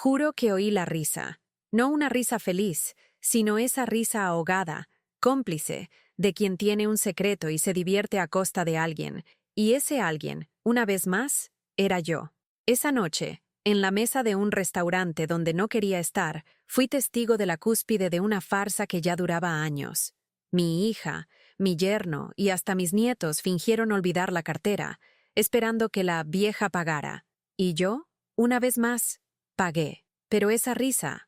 Juro que oí la risa. No una risa feliz, sino esa risa ahogada, cómplice, de quien tiene un secreto y se divierte a costa de alguien. Y ese alguien, una vez más, era yo. Esa noche, en la mesa de un restaurante donde no quería estar, fui testigo de la cúspide de una farsa que ya duraba años. Mi hija, mi yerno y hasta mis nietos fingieron olvidar la cartera, esperando que la vieja pagara. Y yo, una vez más, pagué. Pero esa risa,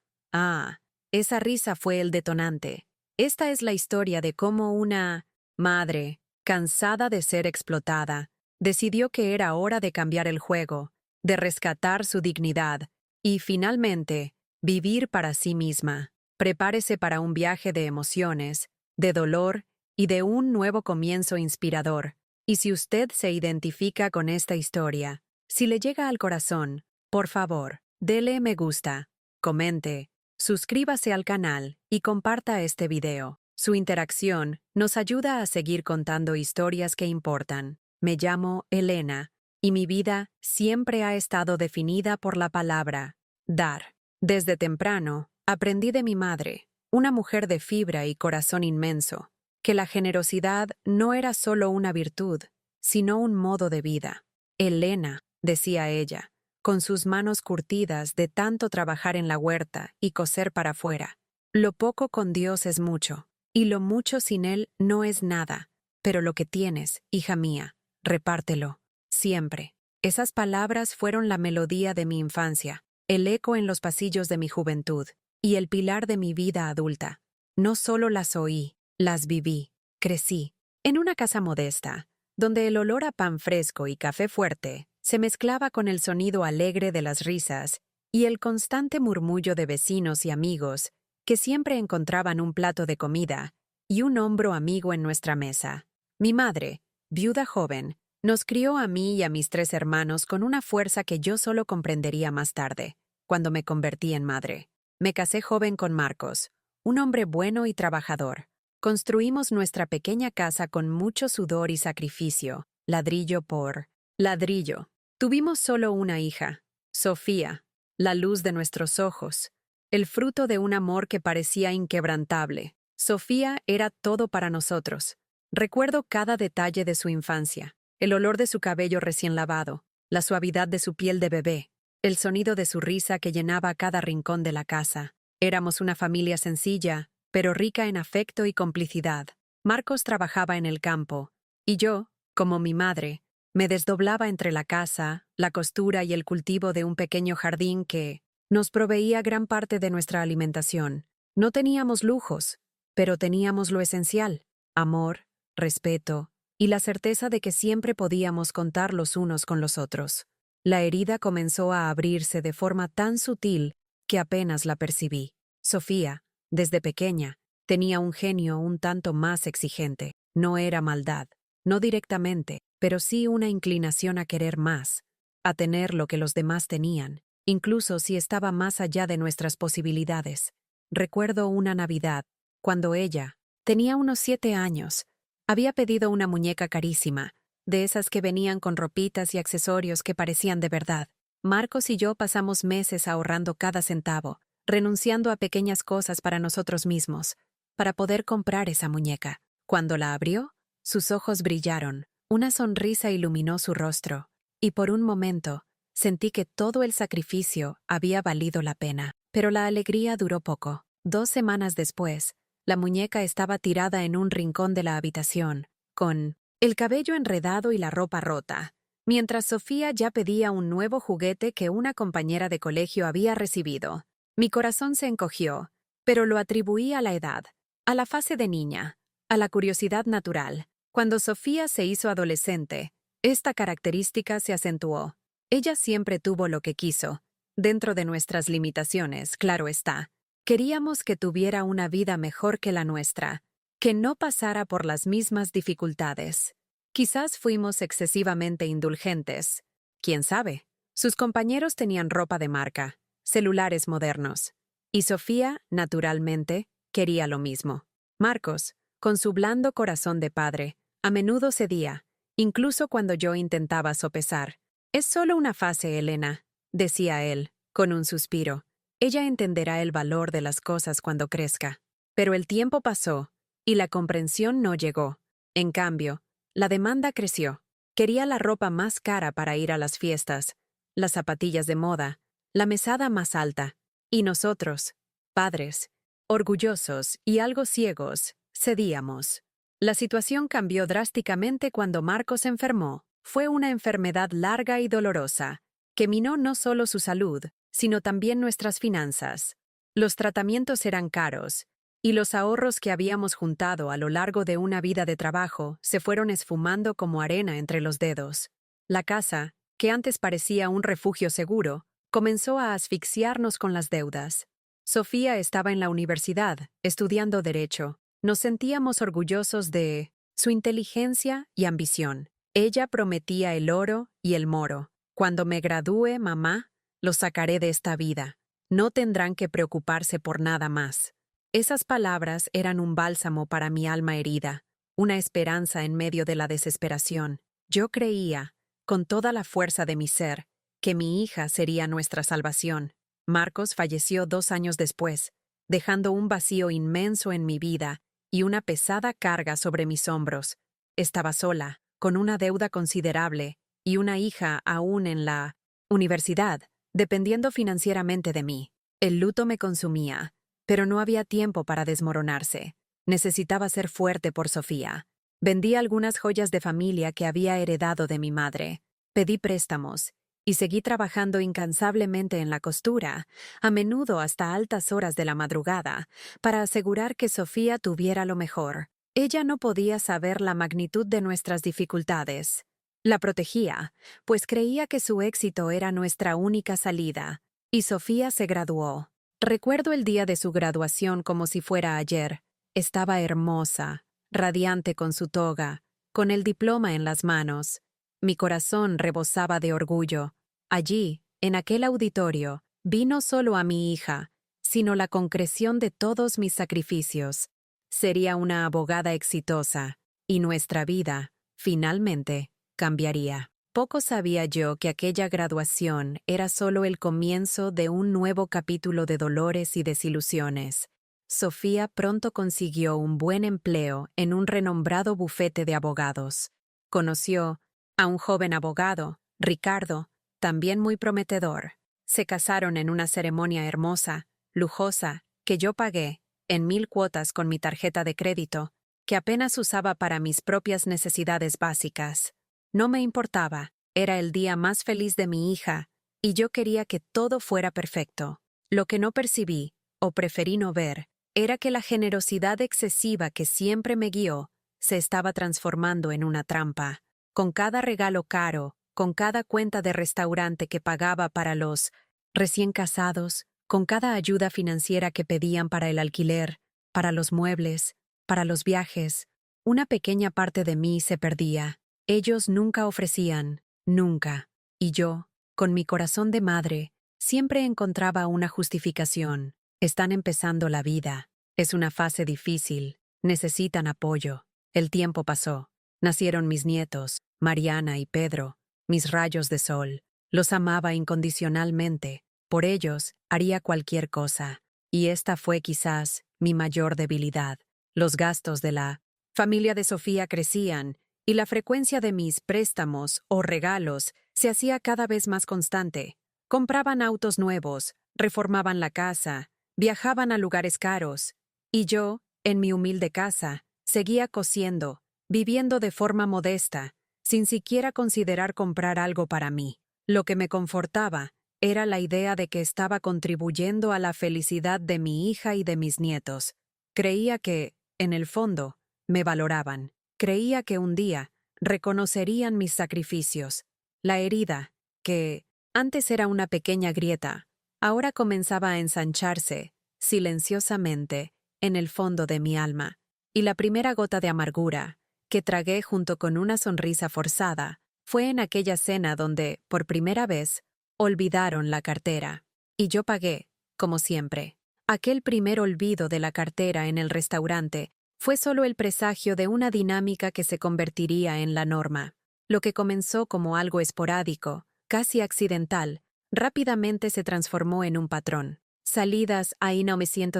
esa risa fue el detonante. Esta es la historia de cómo una madre, cansada de ser explotada, decidió que era hora de cambiar el juego, de rescatar su dignidad y, finalmente, vivir para sí misma. Prepárese para un viaje de emociones, de dolor y de un nuevo comienzo inspirador. Y si usted se identifica con esta historia, si le llega al corazón, por favor, dele me gusta, comente, suscríbase al canal y comparta este video. Su interacción nos ayuda a seguir contando historias que importan. Me llamo Elena, y mi vida siempre ha estado definida por la palabra dar. Desde temprano, aprendí de mi madre, una mujer de fibra y corazón inmenso, que la generosidad no era solo una virtud, sino un modo de vida. Elena, decía ella, con sus manos curtidas de tanto trabajar en la huerta y coser para afuera. Lo poco con Dios es mucho, y lo mucho sin Él no es nada, pero lo que tienes, hija mía, repártelo, siempre. Esas palabras fueron la melodía de mi infancia, el eco en los pasillos de mi juventud, y el pilar de mi vida adulta. No solo las oí, las viví, crecí, en una casa modesta, donde el olor a pan fresco y café fuerte se mezclaba con el sonido alegre de las risas y el constante murmullo de vecinos y amigos que siempre encontraban un plato de comida y un hombro amigo en nuestra mesa. Mi madre, viuda joven, nos crió a mí y a mis 3 hermanos con una fuerza que yo solo comprendería más tarde, cuando me convertí en madre. Me casé joven con Marcos, un hombre bueno y trabajador. Construimos nuestra pequeña casa con mucho sudor y sacrificio, ladrillo por ladrillo. Tuvimos solo una hija, Sofía, la luz de nuestros ojos, el fruto de un amor que parecía inquebrantable. Sofía era todo para nosotros. Recuerdo cada detalle de su infancia, el olor de su cabello recién lavado, la suavidad de su piel de bebé, el sonido de su risa que llenaba cada rincón de la casa. Éramos una familia sencilla, pero rica en afecto y complicidad. Marcos trabajaba en el campo, y yo, como mi madre, me desdoblaba entre la casa, la costura y el cultivo de un pequeño jardín que nos proveía gran parte de nuestra alimentación. No teníamos lujos, pero teníamos lo esencial: amor, respeto y la certeza de que siempre podíamos contar los unos con los otros. La herida comenzó a abrirse de forma tan sutil que apenas la percibí. Sofía, desde pequeña, tenía un genio un tanto más exigente. No era maldad, no directamente, pero sí una inclinación a querer más, a tener lo que los demás tenían, incluso si estaba más allá de nuestras posibilidades. Recuerdo una Navidad, cuando ella tenía unos 7 años. Había pedido una muñeca carísima, de esas que venían con ropitas y accesorios que parecían de verdad. Marcos y yo pasamos meses ahorrando cada centavo, renunciando a pequeñas cosas para nosotros mismos, para poder comprar esa muñeca. Cuando la abrió, sus ojos brillaron, una sonrisa iluminó su rostro, y por un momento sentí que todo el sacrificio había valido la pena. Pero la alegría duró poco. 2 semanas después, la muñeca estaba tirada en un rincón de la habitación, con el cabello enredado y la ropa rota, mientras Sofía ya pedía un nuevo juguete que una compañera de colegio había recibido. Mi corazón se encogió, pero lo atribuí a la edad, a la fase de niña, a la curiosidad natural. Cuando Sofía se hizo adolescente, esta característica se acentuó. Ella siempre tuvo lo que quiso, dentro de nuestras limitaciones, claro está. Queríamos que tuviera una vida mejor que la nuestra, que no pasara por las mismas dificultades. Quizás fuimos excesivamente indulgentes. ¿Quién sabe? Sus compañeros tenían ropa de marca, celulares modernos, y Sofía, naturalmente, quería lo mismo. Marcos, con su blando corazón de padre, a menudo cedía, incluso cuando yo intentaba sopesar. «Es solo una fase, Elena», decía él. con un suspiro. Ella entenderá el valor de las cosas cuando crezca. Pero el tiempo pasó, y la comprensión no llegó. En cambio, la demanda creció. Quería la ropa más cara para ir a las fiestas, las zapatillas de moda, la mesada más alta. Y nosotros, padres, orgullosos y algo ciegos, cedíamos. La situación cambió drásticamente cuando Marcos enfermó. Fue una enfermedad larga y dolorosa, que minó no solo su salud, sino también nuestras finanzas. Los tratamientos eran caros, y los ahorros que habíamos juntado a lo largo de una vida de trabajo se fueron esfumando como arena entre los dedos. La casa, que antes parecía un refugio seguro, comenzó a asfixiarnos con las deudas. Sofía estaba en la universidad, estudiando Derecho. Nos sentíamos orgullosos de su inteligencia y ambición. Ella prometía el oro y el moro. Cuando me gradúe, mamá, los sacaré de esta vida. No tendrán que preocuparse por nada más. Esas palabras eran un bálsamo para mi alma herida, una esperanza en medio de la desesperación. Yo creía, con toda la fuerza de mi ser, que mi hija sería nuestra salvación. Marcos falleció 2 años después, dejando un vacío inmenso en mi vida y una pesada carga sobre mis hombros. Estaba sola, con una deuda considerable y una hija aún en la universidad, dependiendo financieramente de mí. El luto me consumía, pero no había tiempo para desmoronarse. Necesitaba ser fuerte por Sofía. Vendí algunas joyas de familia que había heredado de mi madre. Pedí préstamos y seguí trabajando incansablemente en la costura, a menudo hasta altas horas de la madrugada, para asegurar que Sofía tuviera lo mejor. Ella no podía saber la magnitud de nuestras dificultades. La protegía, pues creía que su éxito era nuestra única salida, y Sofía se graduó. Recuerdo el día de su graduación como si fuera ayer. Estaba hermosa, radiante con su toga, con el diploma en las manos. Mi corazón rebosaba de orgullo. Allí, en aquel auditorio, vi no solo a mi hija, sino la concreción de todos mis sacrificios. Sería una abogada exitosa, y nuestra vida, finalmente, cambiaría. Poco sabía yo que aquella graduación era solo el comienzo de un nuevo capítulo de dolores y desilusiones. Sofía pronto consiguió un buen empleo en un renombrado bufete de abogados. Conoció a un joven abogado, Ricardo, también muy prometedor. Se casaron en una ceremonia hermosa, lujosa, que yo pagué, en 1000 cuotas con mi tarjeta de crédito, que apenas usaba para mis propias necesidades básicas. No me importaba, era el día más feliz de mi hija, y yo quería que todo fuera perfecto. Lo que no percibí, o preferí no ver, era que la generosidad excesiva que siempre me guió se estaba transformando en una trampa. Con cada regalo caro, con cada cuenta de restaurante que pagaba para los recién casados, con cada ayuda financiera que pedían para el alquiler, para los muebles, para los viajes, una pequeña parte de mí se perdía. Ellos nunca ofrecían, nunca. Y yo, con mi corazón de madre, siempre encontraba una justificación. Están empezando la vida. Es una fase difícil. Necesitan apoyo. El tiempo pasó. Nacieron mis nietos, Mariana y Pedro, mis rayos de sol. Los amaba incondicionalmente. Por ellos, haría cualquier cosa. Y esta fue quizás mi mayor debilidad. Los gastos de la familia de Sofía crecían, y la frecuencia de mis préstamos o regalos se hacía cada vez más constante. Compraban autos nuevos, reformaban la casa, viajaban a lugares caros. Y yo, en mi humilde casa, seguía cosiendo, viviendo de forma modesta, sin siquiera considerar comprar algo para mí. Lo que me confortaba era la idea de que estaba contribuyendo a la felicidad de mi hija y de mis nietos. Creía que, en el fondo, me valoraban. Creía que un día reconocerían mis sacrificios. La herida, que antes era una pequeña grieta, ahora comenzaba a ensancharse, silenciosamente, en el fondo de mi alma. Y la primera gota de amargura, que tragué junto con una sonrisa forzada, fue en aquella cena donde, por primera vez, olvidaron la cartera. Y yo pagué, como siempre. Aquel primer olvido de la cartera en el restaurante fue solo el presagio de una dinámica que se convertiría en la norma. Lo que comenzó como algo esporádico, casi accidental, rápidamente se transformó en un patrón. Salidas, ahí no me siento.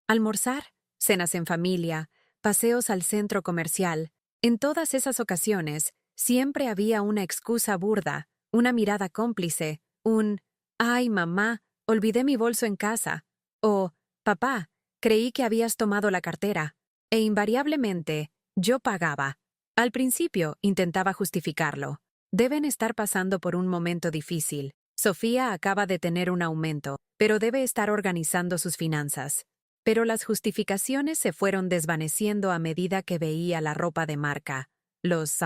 Almorzar, cenas en familia, paseos al centro comercial. En todas esas ocasiones, siempre había una excusa burda, una mirada cómplice, un «Ay, mamá, olvidé mi bolso en casa» o «Papá, creí que habías tomado la cartera». E invariablemente, yo pagaba. Al principio intentaba justificarlo. Deben estar pasando por un momento difícil. Sofía acaba de tener un aumento, pero debe estar organizando sus finanzas. Pero las justificaciones se fueron desvaneciendo a medida que veía la ropa de marca, los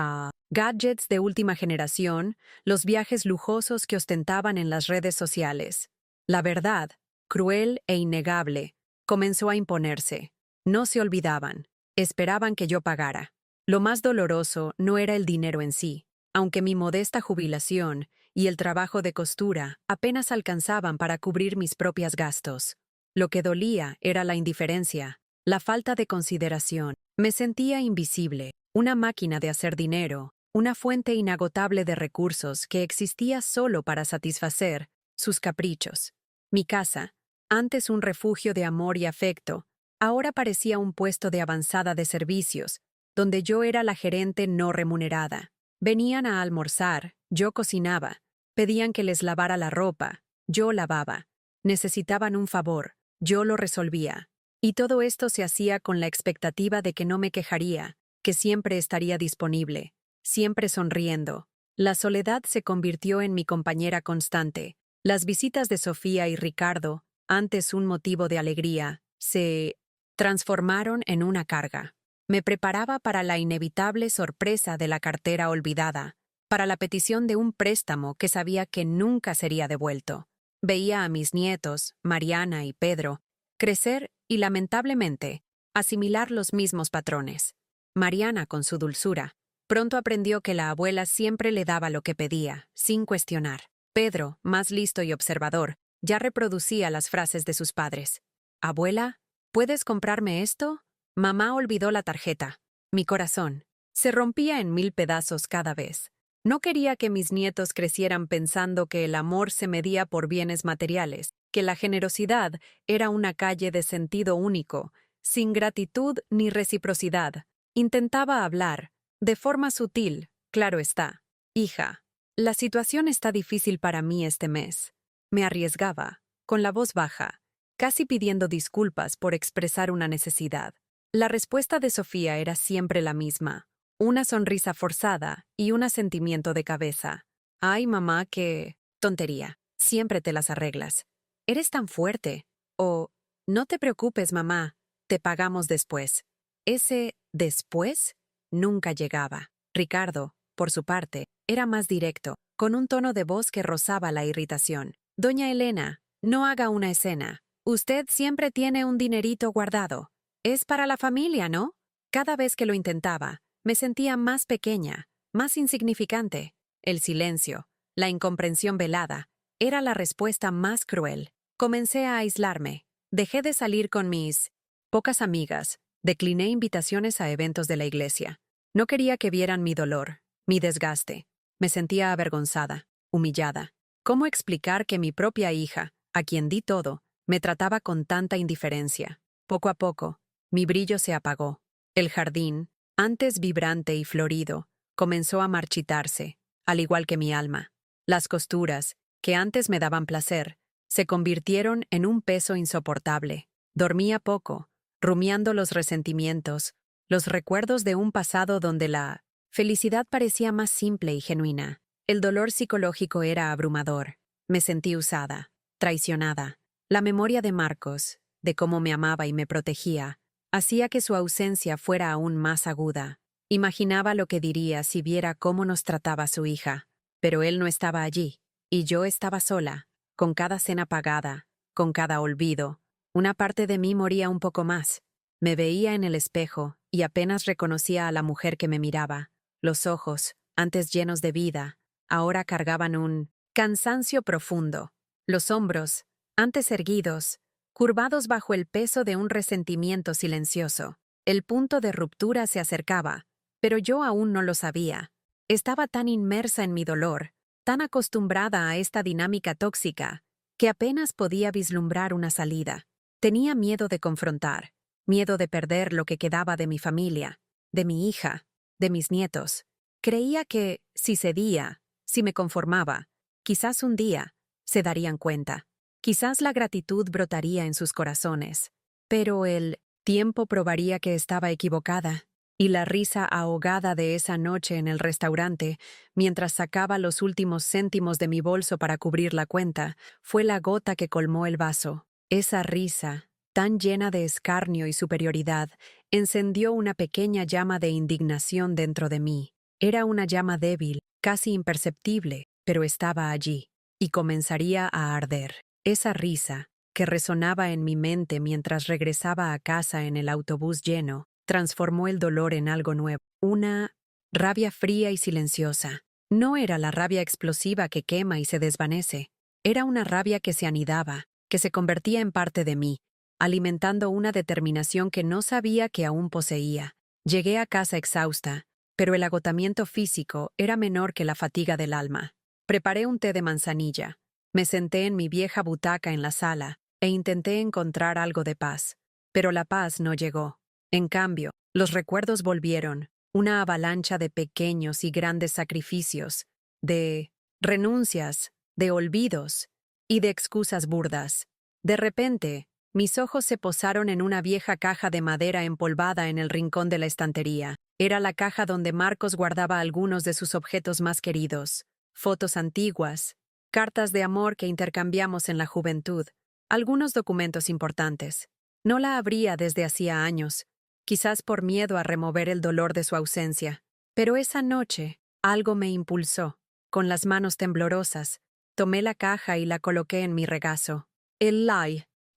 gadgets de última generación, los viajes lujosos que ostentaban en las redes sociales. La verdad, cruel e innegable, comenzó a imponerse. No se olvidaban. Esperaban que yo pagara. Lo más doloroso no era el dinero en sí, aunque mi modesta jubilación y el trabajo de costura apenas alcanzaban para cubrir mis propios gastos. Lo que dolía era la indiferencia, la falta de consideración. Me sentía invisible, una máquina de hacer dinero, una fuente inagotable de recursos que existía solo para satisfacer sus caprichos. Mi casa, antes un refugio de amor y afecto, ahora parecía un puesto de avanzada de servicios, donde yo era la gerente no remunerada. Venían a almorzar, yo cocinaba. Pedían que les lavara la ropa, yo lavaba. Necesitaban un favor, yo lo resolvía. Y todo esto se hacía con la expectativa de que no me quejaría, que siempre estaría disponible, siempre sonriendo. La soledad se convirtió en mi compañera constante. Las visitas de Sofía y Ricardo, antes un motivo de alegría, se transformaron en una carga. Me preparaba para la inevitable sorpresa de la cartera olvidada, para la petición de un préstamo que sabía que nunca sería devuelto. Veía a mis nietos, Mariana y Pedro, crecer y, lamentablemente, asimilar los mismos patrones. Mariana, con su dulzura, pronto aprendió que la abuela siempre le daba lo que pedía, sin cuestionar. Pedro, más listo y observador, ya reproducía las frases de sus padres. «Abuela, ¿puedes comprarme esto?» Mamá olvidó la tarjeta. Mi corazón se rompía en 1000 pedazos cada vez. No quería que mis nietos crecieran pensando que el amor se medía por bienes materiales, que la generosidad era una calle de sentido único, sin gratitud ni reciprocidad. Intentaba hablar, de forma sutil, claro está. «Hija, la situación está difícil para mí este mes». Me arriesgaba, con la voz baja, casi pidiendo disculpas por expresar una necesidad. La respuesta de Sofía era siempre la misma, una sonrisa forzada y un asentimiento de cabeza. «Ay, mamá, qué tontería, siempre te las arreglas. Eres tan fuerte». O «No te preocupes, mamá, te pagamos después». Ese «después» nunca llegaba. Ricardo, por su parte, era más directo, con un tono de voz que rozaba la irritación. «Doña Elena, no haga una escena. Usted siempre tiene un dinerito guardado. Es para la familia, ¿no?» Cada vez que lo intentaba, me sentía más pequeña, más insignificante. El silencio, la incomprensión velada, era la respuesta más cruel. Comencé a aislarme. Dejé de salir con mis pocas amigas. Decliné invitaciones a eventos de la iglesia. No quería que vieran mi dolor, mi desgaste. Me sentía avergonzada, humillada. ¿Cómo explicar que mi propia hija, a quien di todo, me trataba con tanta indiferencia? Poco a poco, mi brillo se apagó. El jardín, antes vibrante y florido, comenzó a marchitarse, al igual que mi alma. Las costuras, que antes me daban placer, se convirtieron en un peso insoportable. Dormía poco, rumiando los resentimientos, los recuerdos de un pasado donde la felicidad parecía más simple y genuina. El dolor psicológico era abrumador. Me sentí usada, traicionada. La memoria de Marcos, de cómo me amaba y me protegía, hacía que su ausencia fuera aún más aguda. Imaginaba lo que diría si viera cómo nos trataba su hija. Pero él no estaba allí, y yo estaba sola, con cada cena pagada, con cada olvido. Una parte de mí moría un poco más. Me veía en el espejo y apenas reconocía a la mujer que me miraba. Los ojos, antes llenos de vida, ahora cargaban un cansancio profundo. Los hombros, antes erguidos, curvados bajo el peso de un resentimiento silencioso. El punto de ruptura se acercaba, pero yo aún no lo sabía. Estaba tan inmersa en mi dolor, tan acostumbrada a esta dinámica tóxica, que apenas podía vislumbrar una salida. Tenía miedo de confrontar, miedo de perder lo que quedaba de mi familia, de mi hija, de mis nietos. Creía que, si cedía, si me conformaba, quizás un día se darían cuenta. Quizás la gratitud brotaría en sus corazones. Pero el tiempo probaría que estaba equivocada. Y la risa ahogada de esa noche en el restaurante, mientras sacaba los últimos céntimos de mi bolso para cubrir la cuenta, fue la gota que colmó el vaso. Esa risa, tan llena de escarnio y superioridad, encendió una pequeña llama de indignación dentro de mí. Era una llama débil, casi imperceptible, pero estaba allí, y comenzaría a arder. Esa risa, que resonaba en mi mente mientras regresaba a casa en el autobús lleno, transformó el dolor en algo nuevo, una rabia fría y silenciosa. No era la rabia explosiva que quema y se desvanece, era una rabia que se anidaba, que se convertía en parte de mí, alimentando una determinación que no sabía que aún poseía. Llegué a casa exhausta, pero el agotamiento físico era menor que la fatiga del alma. Preparé un té de manzanilla, me senté en mi vieja butaca en la sala e intenté encontrar algo de paz, pero la paz no llegó. En cambio, los recuerdos volvieron, una avalancha de pequeños y grandes sacrificios, de renuncias, de olvidos y de excusas burdas. De repente, mis ojos se posaron en una vieja caja de madera empolvada en el rincón de la estantería. Era la caja donde Marcos guardaba algunos de sus objetos más queridos, fotos antiguas, cartas de amor que intercambiamos en la juventud, algunos documentos importantes. No la abría desde hacía años, quizás por miedo a remover el dolor de su ausencia. Pero esa noche, algo me impulsó. Con las manos temblorosas, tomé la caja y la coloqué en mi regazo. El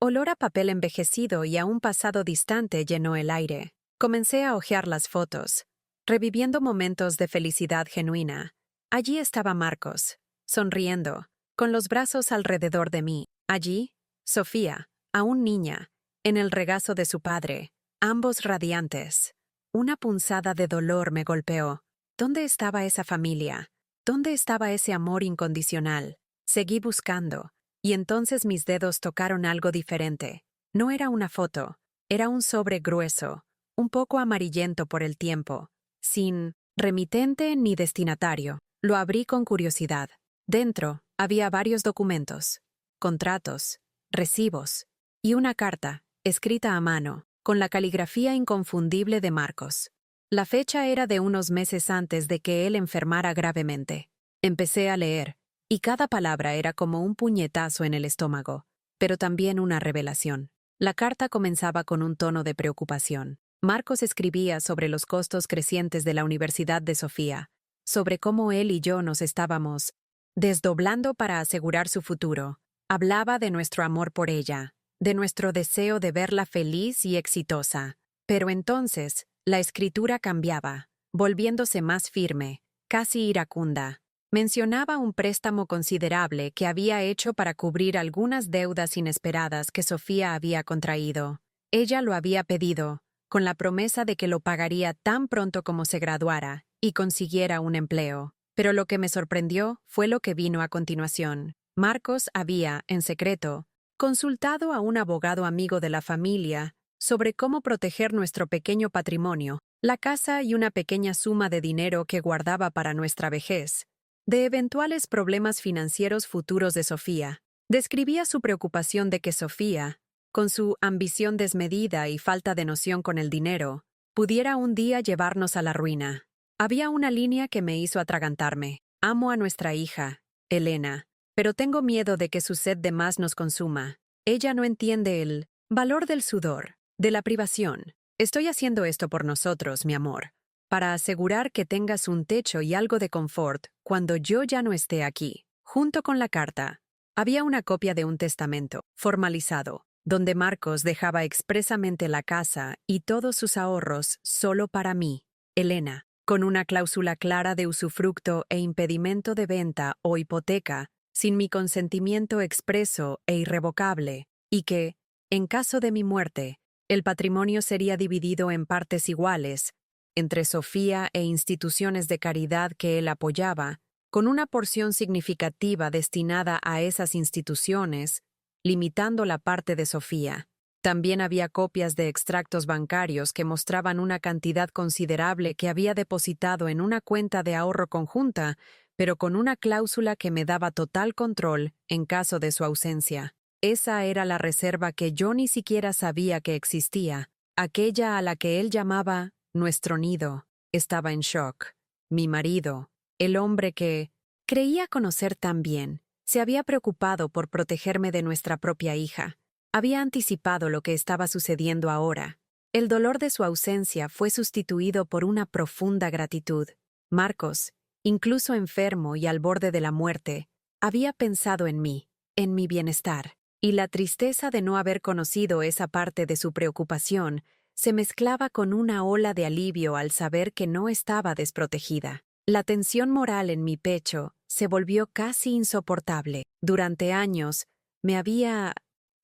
olor a papel envejecido y a un pasado distante llenó el aire. Comencé a hojear las fotos, reviviendo momentos de felicidad genuina. Allí estaba Marcos, sonriendo, con los brazos alrededor de mí. Allí, Sofía, aún niña, en el regazo de su padre, ambos radiantes. Una punzada de dolor me golpeó. ¿Dónde estaba esa familia? ¿Dónde estaba ese amor incondicional? Seguí buscando, y entonces mis dedos tocaron algo diferente. No era una foto, era un sobre grueso, un poco amarillento por el tiempo, sin remitente ni destinatario. Lo abrí con curiosidad. Dentro había varios documentos, contratos, recibos y una carta, escrita a mano, con la caligrafía inconfundible de Marcos. La fecha era de unos meses antes de que él enfermara gravemente. Empecé a leer, y cada palabra era como un puñetazo en el estómago, pero también una revelación. La carta comenzaba con un tono de preocupación. Marcos escribía sobre los costos crecientes de la Universidad de Sofía, sobre cómo él y yo nos estábamos desdoblando para asegurar su futuro. Hablaba de nuestro amor por ella, de nuestro deseo de verla feliz y exitosa. Pero entonces, la escritura cambiaba, volviéndose más firme, casi iracunda. Mencionaba un préstamo considerable que había hecho para cubrir algunas deudas inesperadas que Sofía había contraído. Ella lo había pedido, con la promesa de que lo pagaría tan pronto como se graduara y consiguiera un empleo. Pero lo que me sorprendió fue lo que vino a continuación. Marcos había, en secreto, consultado a un abogado amigo de la familia sobre cómo proteger nuestro pequeño patrimonio, la casa y una pequeña suma de dinero que guardaba para nuestra vejez, de eventuales problemas financieros futuros de Sofía. Describía su preocupación de que Sofía, con su ambición desmedida y falta de noción con el dinero, pudiera un día llevarnos a la ruina. Había una línea que me hizo atragantarme. Amo a nuestra hija, Elena, pero tengo miedo de que su sed de más nos consuma. Ella no entiende el valor del sudor, de la privación. Estoy haciendo esto por nosotros, mi amor, para asegurar que tengas un techo y algo de confort cuando yo ya no esté aquí. Junto con la carta, había una copia de un testamento, formalizado, donde Marcos dejaba expresamente la casa y todos sus ahorros solo para mí, Elena, con una cláusula clara de usufructo e impedimento de venta o hipoteca, sin mi consentimiento expreso e irrevocable, y que, en caso de mi muerte, el patrimonio sería dividido en partes iguales, entre Sofía e instituciones de caridad que él apoyaba, con una porción significativa destinada a esas instituciones, limitando la parte de Sofía. También había copias de extractos bancarios que mostraban una cantidad considerable que había depositado en una cuenta de ahorro conjunta, pero con una cláusula que me daba total control en caso de su ausencia. Esa era la reserva que yo ni siquiera sabía que existía, aquella a la que él llamaba nuestro nido. Estaba en shock. Mi marido, el hombre que creía conocer tan bien, se había preocupado por protegerme de nuestra propia hija. Había anticipado lo que estaba sucediendo ahora. El dolor de su ausencia fue sustituido por una profunda gratitud. Marcos, incluso enfermo y al borde de la muerte, había pensado en mí, en mi bienestar, y la tristeza de no haber conocido esa parte de su preocupación se mezclaba con una ola de alivio al saber que no estaba desprotegida. La tensión moral en mi pecho se volvió casi insoportable. Durante años me había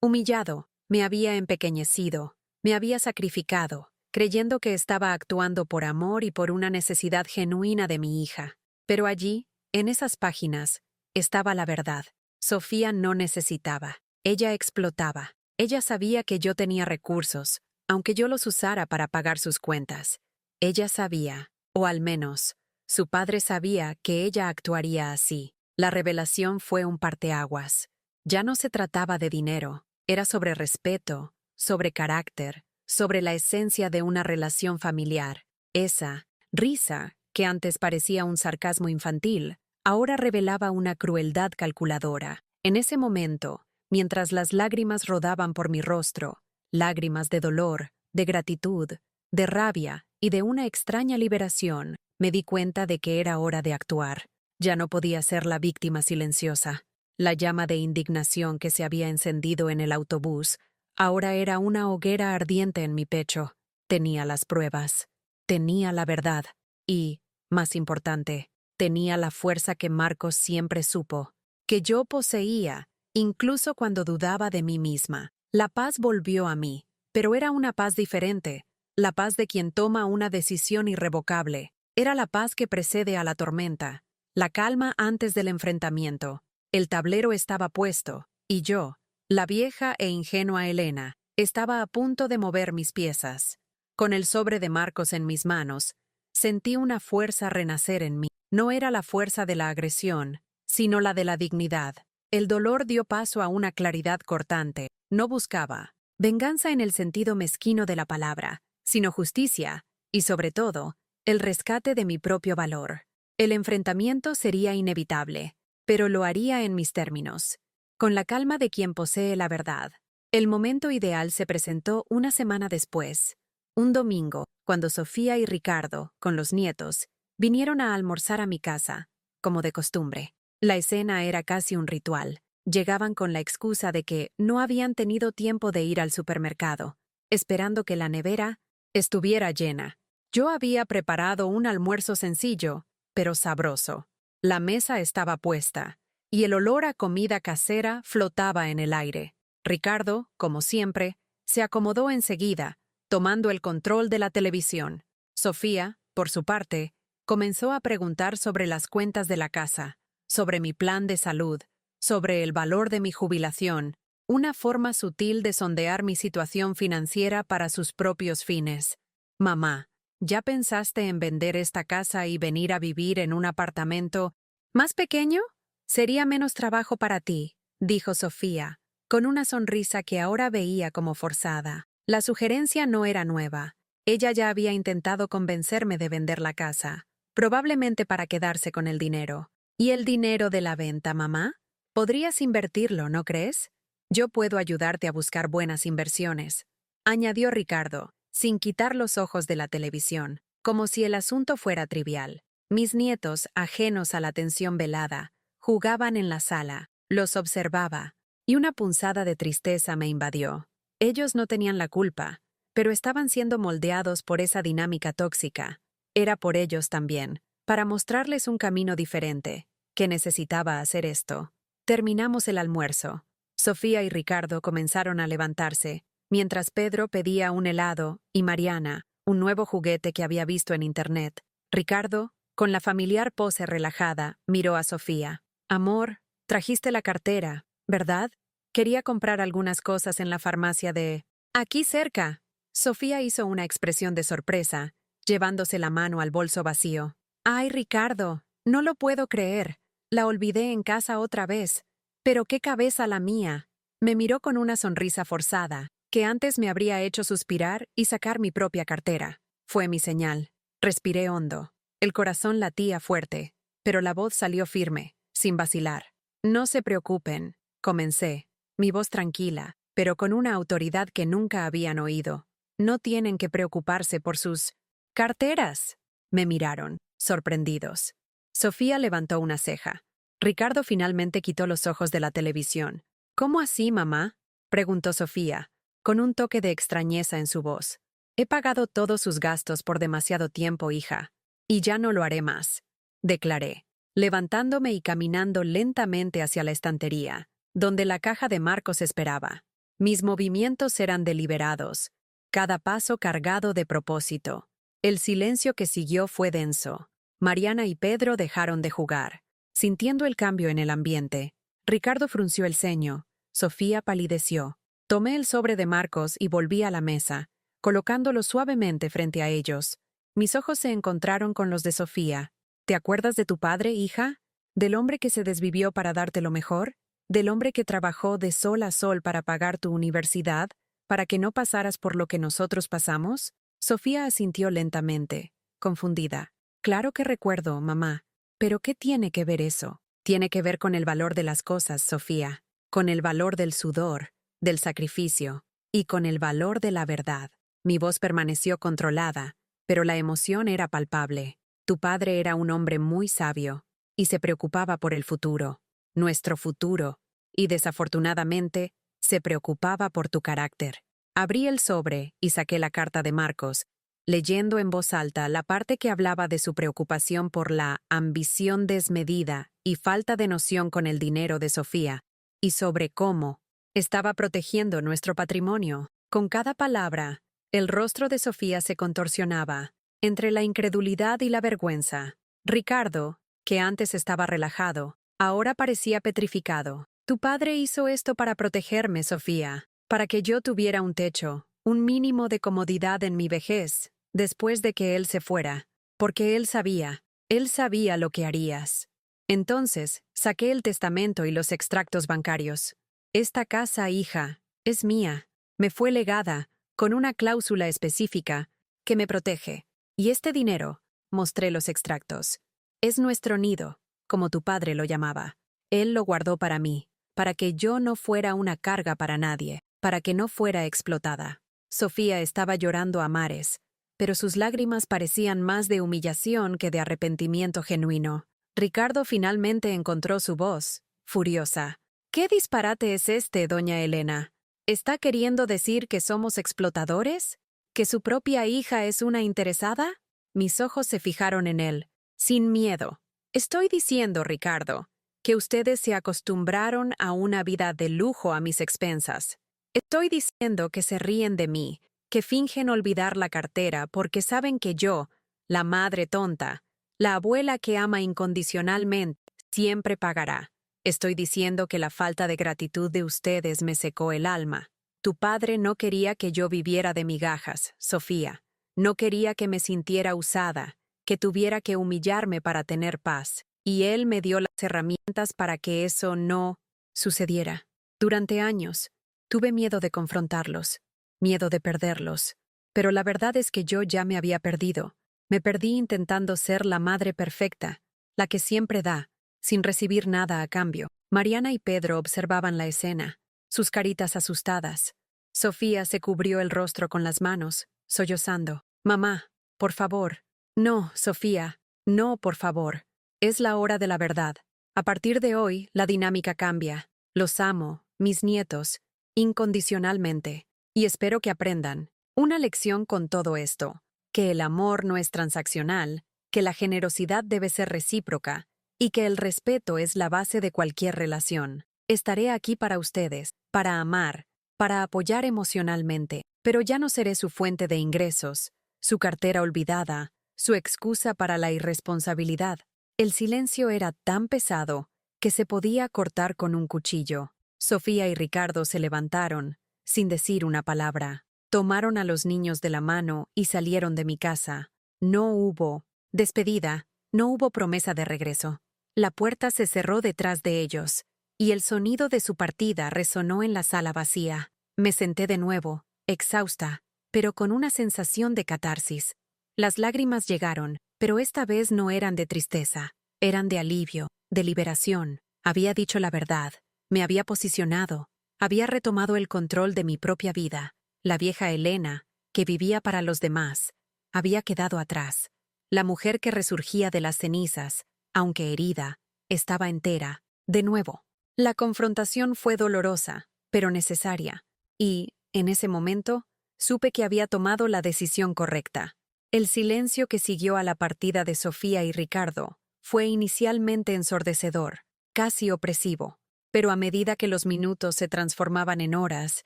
humillado, me había empequeñecido, me había sacrificado, creyendo que estaba actuando por amor y por una necesidad genuina de mi hija. Pero allí, en esas páginas, estaba la verdad. Sofía no necesitaba. Ella explotaba. Ella sabía que yo tenía recursos, aunque yo los usara para pagar sus cuentas. Ella sabía, o al menos, su padre sabía que ella actuaría así. La revelación fue un parteaguas. Ya no se trataba de dinero. Era sobre respeto, sobre carácter, sobre la esencia de una relación familiar. Esa risa, que antes parecía un sarcasmo infantil, ahora revelaba una crueldad calculadora. En ese momento, mientras las lágrimas rodaban por mi rostro, lágrimas de dolor, de gratitud, de rabia y de una extraña liberación, me di cuenta de que era hora de actuar. Ya no podía ser la víctima silenciosa. La llama de indignación que se había encendido en el autobús ahora era una hoguera ardiente en mi pecho. Tenía las pruebas, tenía la verdad y, más importante, tenía la fuerza que Marcos siempre supo, que yo poseía, incluso cuando dudaba de mí misma. La paz volvió a mí, pero era una paz diferente, la paz de quien toma una decisión irrevocable. Era la paz que precede a la tormenta, la calma antes del enfrentamiento. El tablero estaba puesto, y yo, la vieja e ingenua Elena, estaba a punto de mover mis piezas. Con el sobre de Marcos en mis manos, sentí una fuerza renacer en mí. No era la fuerza de la agresión, sino la de la dignidad. El dolor dio paso a una claridad cortante. No buscaba venganza en el sentido mezquino de la palabra, sino justicia, y sobre todo, el rescate de mi propio valor. El enfrentamiento sería inevitable, pero lo haría en mis términos, con la calma de quien posee la verdad. El momento ideal se presentó una semana después, un domingo, cuando Sofía y Ricardo, con los nietos, vinieron a almorzar a mi casa, como de costumbre. La escena era casi un ritual. Llegaban con la excusa de que no habían tenido tiempo de ir al supermercado, esperando que la nevera estuviera llena. Yo había preparado un almuerzo sencillo, pero sabroso. La mesa estaba puesta, y el olor a comida casera flotaba en el aire. Ricardo, como siempre, se acomodó enseguida, tomando el control de la televisión. Sofía, por su parte, comenzó a preguntar sobre las cuentas de la casa, sobre mi plan de salud, sobre el valor de mi jubilación, una forma sutil de sondear mi situación financiera para sus propios fines. Mamá, ¿ya pensaste en vender esta casa y venir a vivir en un apartamento más pequeño? Sería menos trabajo para ti, dijo Sofía, con una sonrisa que ahora veía como forzada. La sugerencia no era nueva. Ella ya había intentado convencerme de vender la casa, probablemente para quedarse con el dinero. ¿Y el dinero de la venta, mamá? Podrías invertirlo, ¿no crees? Yo puedo ayudarte a buscar buenas inversiones, añadió Ricardo, sin quitar los ojos de la televisión, como si el asunto fuera trivial. Mis nietos, ajenos a la atención velada, jugaban en la sala, los observaba, y una punzada de tristeza me invadió. Ellos no tenían la culpa, pero estaban siendo moldeados por esa dinámica tóxica. Era por ellos también, para mostrarles un camino diferente, que necesitaba hacer esto. Terminamos el almuerzo. Sofía y Ricardo comenzaron a levantarse, mientras Pedro pedía un helado y Mariana, un nuevo juguete que había visto en internet. Ricardo, Con la familiar pose relajada, miró a Sofía. Amor, trajiste la cartera, ¿verdad? Quería comprar algunas cosas en la farmacia de... Aquí cerca. Sofía hizo una expresión de sorpresa, llevándose la mano al bolso vacío. Ay, Ricardo, no lo puedo creer. La olvidé en casa otra vez. Pero qué cabeza la mía. Me miró con una sonrisa forzada, que antes me habría hecho suspirar y sacar mi propia cartera. Fue mi señal. Respiré hondo. El corazón latía fuerte, pero la voz salió firme, sin vacilar. No se preocupen, comencé, mi voz tranquila, pero con una autoridad que nunca habían oído. No tienen que preocuparse por sus carteras. Me miraron, sorprendidos. Sofía levantó una ceja. Ricardo finalmente quitó los ojos de la televisión. ¿Cómo así, mamá?, preguntó Sofía, con un toque de extrañeza en su voz. He pagado todos sus gastos por demasiado tiempo, hija. Y ya no lo haré más, declaré, levantándome y caminando lentamente hacia la estantería, donde la caja de Marcos esperaba. Mis movimientos eran deliberados, cada paso cargado de propósito. El silencio que siguió fue denso. Mariana y Pedro dejaron de jugar. Sintiendo el cambio en el ambiente, Ricardo frunció el ceño, Sofía palideció. Tomé el sobre de Marcos y volví a la mesa, colocándolo suavemente frente a ellos. Mis ojos se encontraron con los de Sofía. ¿Te acuerdas de tu padre, hija? ¿Del hombre que se desvivió para darte lo mejor? ¿Del hombre que trabajó de sol a sol para pagar tu universidad, para que no pasaras por lo que nosotros pasamos? Sofía asintió lentamente, confundida. Claro que recuerdo, mamá. ¿Pero qué tiene que ver eso? Tiene que ver con el valor de las cosas, Sofía. Con el valor del sudor, del sacrificio, y con el valor de la verdad. Mi voz permaneció controlada, pero la emoción era palpable. Tu padre era un hombre muy sabio, y se preocupaba por el futuro, nuestro futuro, y desafortunadamente, se preocupaba por tu carácter. Abrí el sobre y saqué la carta de Marcos, leyendo en voz alta la parte que hablaba de su preocupación por la ambición desmedida y falta de noción con el dinero de Sofía, y sobre cómo estaba protegiendo nuestro patrimonio. Con cada palabra, el rostro de Sofía se contorsionaba, entre la incredulidad y la vergüenza. Ricardo, que antes estaba relajado, ahora parecía petrificado. Tu padre hizo esto para protegerme, Sofía, para que yo tuviera un techo, un mínimo de comodidad en mi vejez, después de que él se fuera, porque él sabía lo que harías. Entonces, saqué el testamento y los extractos bancarios. Esta casa, hija, es mía. Me fue legada, con una cláusula específica, que me protege. Y este dinero, mostré los extractos, es nuestro nido, como tu padre lo llamaba. Él lo guardó para mí, para que yo no fuera una carga para nadie, para que no fuera explotada. Sofía estaba llorando a mares, pero sus lágrimas parecían más de humillación que de arrepentimiento genuino. Ricardo finalmente encontró su voz, furiosa. ¿Qué disparate es este, doña Elena? ¿Está queriendo decir que somos explotadores? ¿Que su propia hija es una interesada? Mis ojos se fijaron en él, sin miedo. Estoy diciendo, Ricardo, que ustedes se acostumbraron a una vida de lujo a mis expensas. Estoy diciendo que se ríen de mí, que fingen olvidar la cartera porque saben que yo, la madre tonta, la abuela que ama incondicionalmente, siempre pagará. Estoy diciendo que la falta de gratitud de ustedes me secó el alma. Tu padre no quería que yo viviera de migajas, Sofía. No quería que me sintiera usada, que tuviera que humillarme para tener paz. Y él me dio las herramientas para que eso no sucediera. Durante años, tuve miedo de confrontarlos, miedo de perderlos. Pero la verdad es que yo ya me había perdido. Me perdí intentando ser la madre perfecta, la que siempre da, sin recibir nada a cambio. Mariana y Pedro observaban la escena, sus caritas asustadas. Sofía se cubrió el rostro con las manos, sollozando. Mamá, por favor. No, Sofía, no, por favor. Es la hora de la verdad. A partir de hoy, la dinámica cambia. Los amo, mis nietos, incondicionalmente. Y espero que aprendan una lección con todo esto, que el amor no es transaccional, que la generosidad debe ser recíproca, y que el respeto es la base de cualquier relación. Estaré aquí para ustedes, para amar, para apoyar emocionalmente, pero ya no seré su fuente de ingresos, su cartera olvidada, su excusa para la irresponsabilidad. El silencio era tan pesado que se podía cortar con un cuchillo. Sofía y Ricardo se levantaron, sin decir una palabra. Tomaron a los niños de la mano y salieron de mi casa. No hubo despedida, no hubo promesa de regreso. La puerta se cerró detrás de ellos, y el sonido de su partida resonó en la sala vacía. Me senté de nuevo, exhausta, pero con una sensación de catarsis. Las lágrimas llegaron, pero esta vez no eran de tristeza, eran de alivio, de liberación. Había dicho la verdad, me había posicionado, había retomado el control de mi propia vida. La vieja Elena, que vivía para los demás, había quedado atrás. La mujer que resurgía de las cenizas, aunque herida, estaba entera, de nuevo. La confrontación fue dolorosa, pero necesaria, y, en ese momento, supe que había tomado la decisión correcta. El silencio que siguió a la partida de Sofía y Ricardo fue inicialmente ensordecedor, casi opresivo, pero a medida que los minutos se transformaban en horas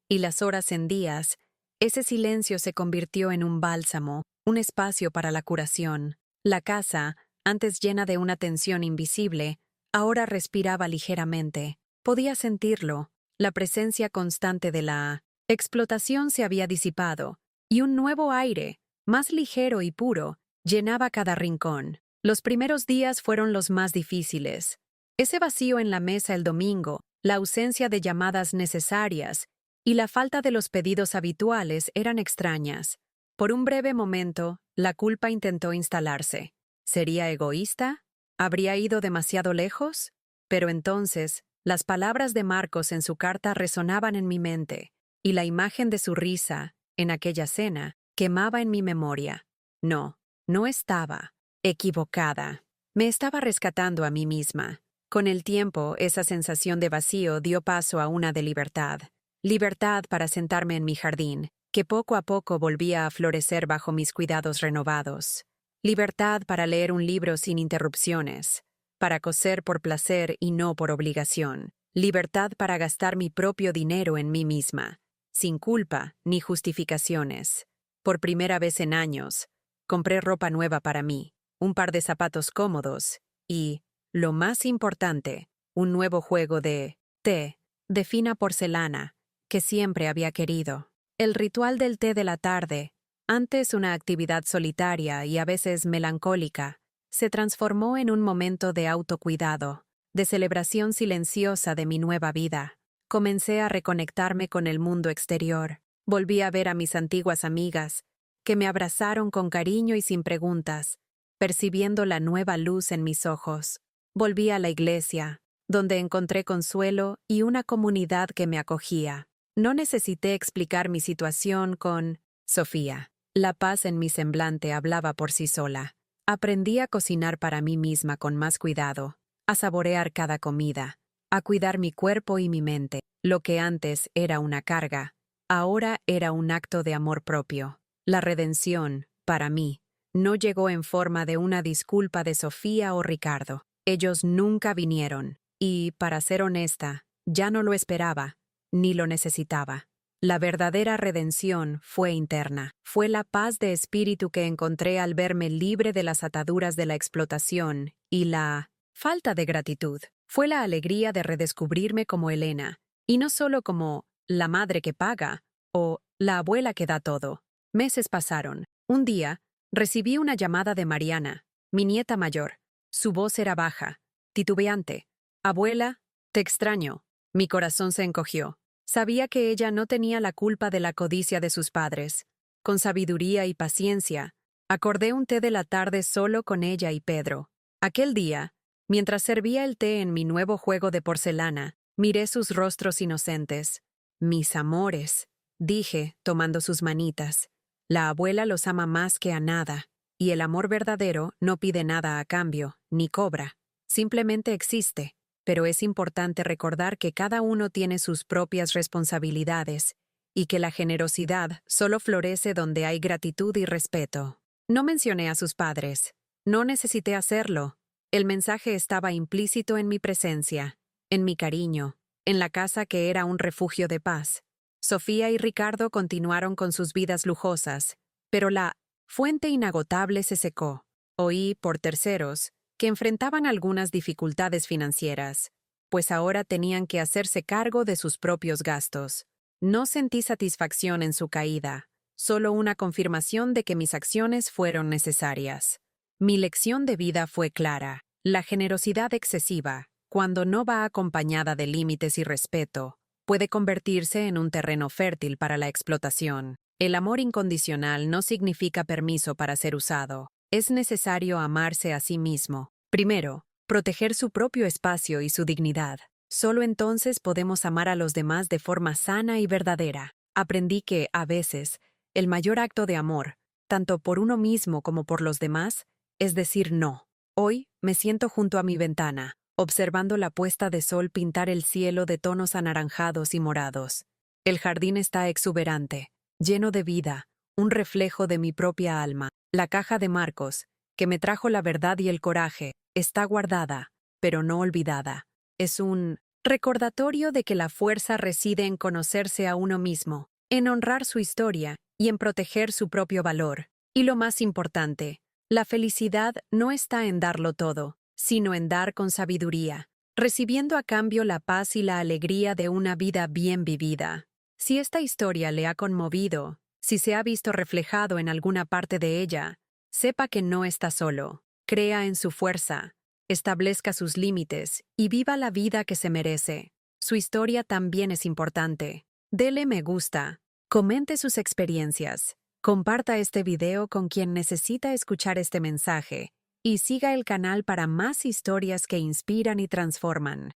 y las horas en días, ese silencio se convirtió en un bálsamo, un espacio para la curación. La casa, antes llena de una tensión invisible, ahora respiraba ligeramente. Podía sentirlo. La presencia constante de la explotación se había disipado, y un nuevo aire, más ligero y puro, llenaba cada rincón. Los primeros días fueron los más difíciles. Ese vacío en la mesa el domingo, la ausencia de llamadas necesarias y la falta de los pedidos habituales eran extrañas. Por un breve momento, la culpa intentó instalarse. ¿Sería egoísta? ¿Habría ido demasiado lejos? Pero entonces, las palabras de Marcos en su carta resonaban en mi mente, y la imagen de su risa, en aquella cena, quemaba en mi memoria. No, no estaba equivocada. Me estaba rescatando a mí misma. Con el tiempo, esa sensación de vacío dio paso a una de libertad. Libertad para sentarme en mi jardín, que poco a poco volvía a florecer bajo mis cuidados renovados. Libertad para leer un libro sin interrupciones, para coser por placer y no por obligación. Libertad para gastar mi propio dinero en mí misma, sin culpa ni justificaciones. Por primera vez en años, compré ropa nueva para mí, un par de zapatos cómodos y, lo más importante, un nuevo juego de té, de fina porcelana, que siempre había querido. El ritual del té de la tarde, antes una actividad solitaria y a veces melancólica, se transformó en un momento de autocuidado, de celebración silenciosa de mi nueva vida. Comencé a reconectarme con el mundo exterior. Volví a ver a mis antiguas amigas, que me abrazaron con cariño y sin preguntas, percibiendo la nueva luz en mis ojos. Volví a la iglesia, donde encontré consuelo y una comunidad que me acogía. No necesité explicar mi situación con Sofía. La paz en mi semblante hablaba por sí sola. Aprendí a cocinar para mí misma con más cuidado, a saborear cada comida, a cuidar mi cuerpo y mi mente. Lo que antes era una carga, ahora era un acto de amor propio. La redención, para mí, no llegó en forma de una disculpa de Sofía o Ricardo. Ellos nunca vinieron, y, para ser honesta, ya no lo esperaba, ni lo necesitaba. La verdadera redención fue interna. Fue la paz de espíritu que encontré al verme libre de las ataduras de la explotación y la falta de gratitud. Fue la alegría de redescubrirme como Elena, y no solo como la madre que paga o la abuela que da todo. Meses pasaron. Un día, recibí una llamada de Mariana, mi nieta mayor. Su voz era baja, titubeante. «Abuela, te extraño». Mi corazón se encogió. Sabía que ella no tenía la culpa de la codicia de sus padres. Con sabiduría y paciencia, acordé un té de la tarde solo con ella y Pedro. Aquel día, mientras servía el té en mi nuevo juego de porcelana, miré sus rostros inocentes. «Mis amores», dije, tomando sus manitas. La abuela los ama más que a nada, y el amor verdadero no pide nada a cambio, ni cobra. Simplemente existe. Pero es importante recordar que cada uno tiene sus propias responsabilidades y que la generosidad solo florece donde hay gratitud y respeto. No mencioné a sus padres. No necesité hacerlo. El mensaje estaba implícito en mi presencia, en mi cariño, en la casa que era un refugio de paz. Sofía y Ricardo continuaron con sus vidas lujosas, pero la fuente inagotable se secó. Oí, por terceros, que enfrentaban algunas dificultades financieras, pues ahora tenían que hacerse cargo de sus propios gastos. No sentí satisfacción en su caída, solo una confirmación de que mis acciones fueron necesarias. Mi lección de vida fue clara: la generosidad excesiva, cuando no va acompañada de límites y respeto, puede convertirse en un terreno fértil para la explotación. El amor incondicional no significa permiso para ser usado. Es necesario amarse a sí mismo. Primero, proteger su propio espacio y su dignidad. Solo entonces podemos amar a los demás de forma sana y verdadera. Aprendí que, a veces, el mayor acto de amor, tanto por uno mismo como por los demás, es decir no. Hoy me siento junto a mi ventana, observando la puesta de sol pintar el cielo de tonos anaranjados y morados. El jardín está exuberante, lleno de vida, un reflejo de mi propia alma. La caja de Marcos, que me trajo la verdad y el coraje, está guardada, pero no olvidada. Es un recordatorio de que la fuerza reside en conocerse a uno mismo, en honrar su historia y en proteger su propio valor. Y lo más importante, la felicidad no está en darlo todo, sino en dar con sabiduría, recibiendo a cambio la paz y la alegría de una vida bien vivida. Si esta historia le ha conmovido, si se ha visto reflejado en alguna parte de ella, sepa que no está solo. Crea en su fuerza, establezca sus límites y viva la vida que se merece. Su historia también es importante. Dele me gusta, comente sus experiencias, comparta este video con quien necesita escuchar este mensaje y siga el canal para más historias que inspiran y transforman.